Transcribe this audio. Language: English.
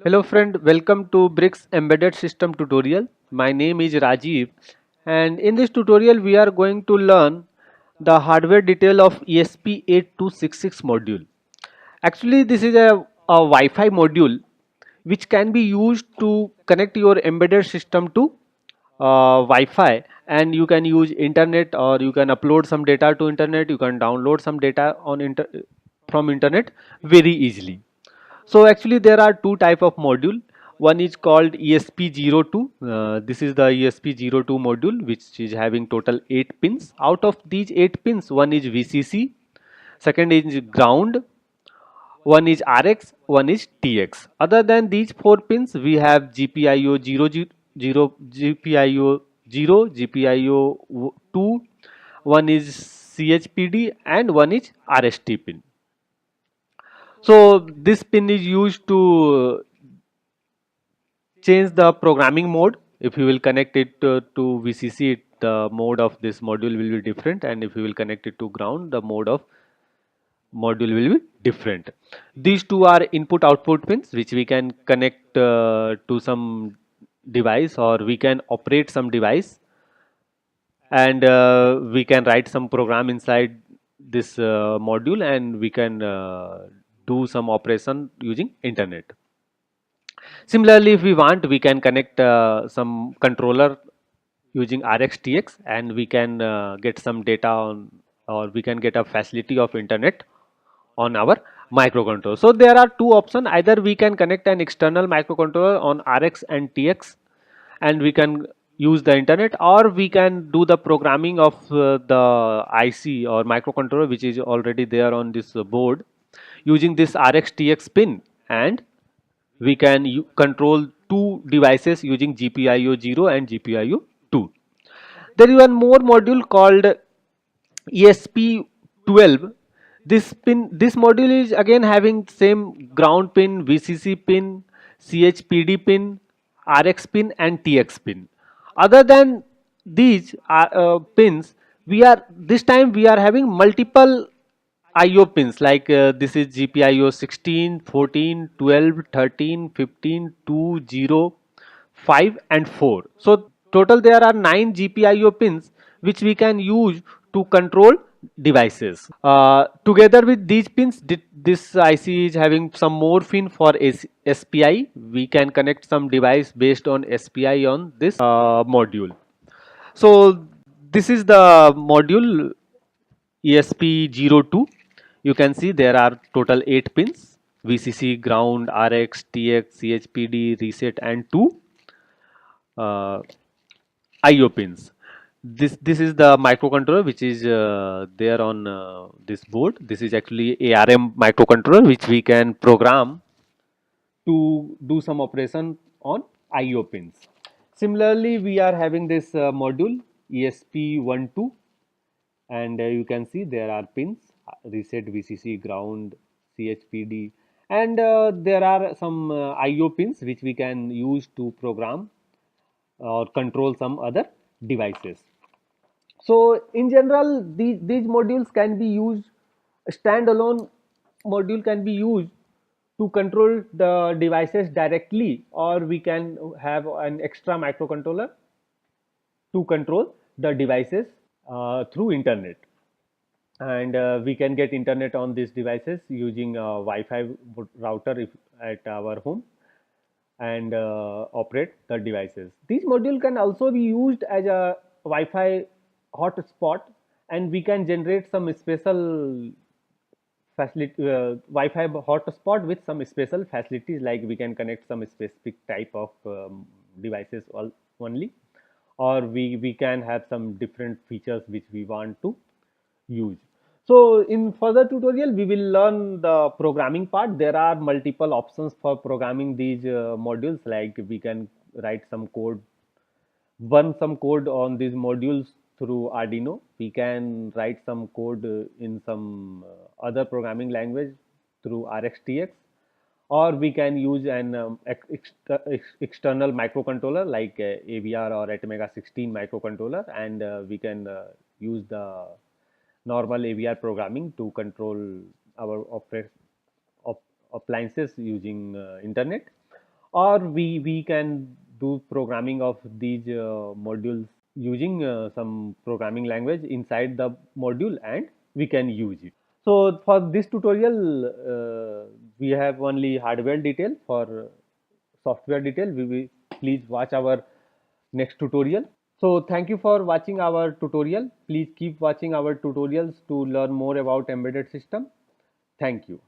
Hello friend, welcome to Bricks Embedded System tutorial. My name is Rajiv and in this tutorial we are going to learn the hardware detail of ESP8266 module. Actually this is a Wi-Fi module which can be used to connect your embedded system to Wi-Fi, and you can use internet or you can upload some data to internet, you can download some data from internet very easily. So actually there are two type of module. One is called ESP02. This is the ESP02 module which is having total 8 pins. Out of these 8 pins, one is VCC, second is ground, one is RX, one is TX. Other than these 4 pins, we have GPIO 0, GPIO 0, GPIO 2, one is CHPD and one is RST pin. So this pin is used to change the programming mode. If you will connect it to VCC, the mode of this module will be different, and if you will connect it to ground, the mode of module will be different. These two are input output pins which we can connect to some device, or we can operate some device, and we can write some program inside this module, and we can do some operation using internet. Similarly, if we want, we can connect some controller using RxTX, and we can get some data on, or we can get a facility of internet on our microcontroller. So there are two options. Either we can connect an external microcontroller on RX and TX, and we can use the internet, or we can do the programming of the IC or microcontroller which is already there on this board using this RxTX pin, and we can control two devices using GPIO 0 and GPIO 2. There is one more module called ESP12. This module is again having same ground pin, VCC pin, CHPD pin, RX pin and TX pin. Other than these pins, we are this time we are having multiple IO pins, like this is GPIO 16, 14, 12, 13, 15, 2, 0, 5 and 4. So total there are 9 GPIO pins which we can use to control devices. Together with these pins, this IC is having some more pin for SPI. We can connect some device based on SPI on this module. So this is the module ESP02. You can see there are total 8 pins: VCC, ground, RX, TX, CHPD, reset and 2 uh, IO pins. This is the microcontroller which is there on this board. This is actually ARM microcontroller which we can program to do some operation on IO pins. Similarly, we are having this module ESP12, and you can see there are pins: reset, VCC, ground, CHPD, and there are some IO pins which we can use to program or control some other devices. So in general, these modules can be used, a standalone module can be used to control the devices directly, or we can have an extra microcontroller to control the devices through internet. And we can get internet on these devices using a Wi-Fi router if at our home, and operate the devices. These module can also be used as a Wi-Fi hotspot, and we can generate some special facility, Wi-Fi hotspot with some special facilities, like we can connect some specific type of devices only, or we can have some different features which we want to use. So in further tutorial, we will learn the programming part. There are multiple options for programming these modules, like we can write some code, run some code on these modules through Arduino. We can write some code in some other programming language through RxTX, or we can use an external microcontroller like AVR or Atmega 16 microcontroller, and we can use the normal AVR programming to control our appliances using internet. or we can do programming of these modules using some programming language inside the module, and we can use it. So for this tutorial, we have only hardware detail. For software detail, we will please watch our next tutorial. So thank you for watching our tutorial. Please keep watching our tutorials to learn more about embedded system. Thank you.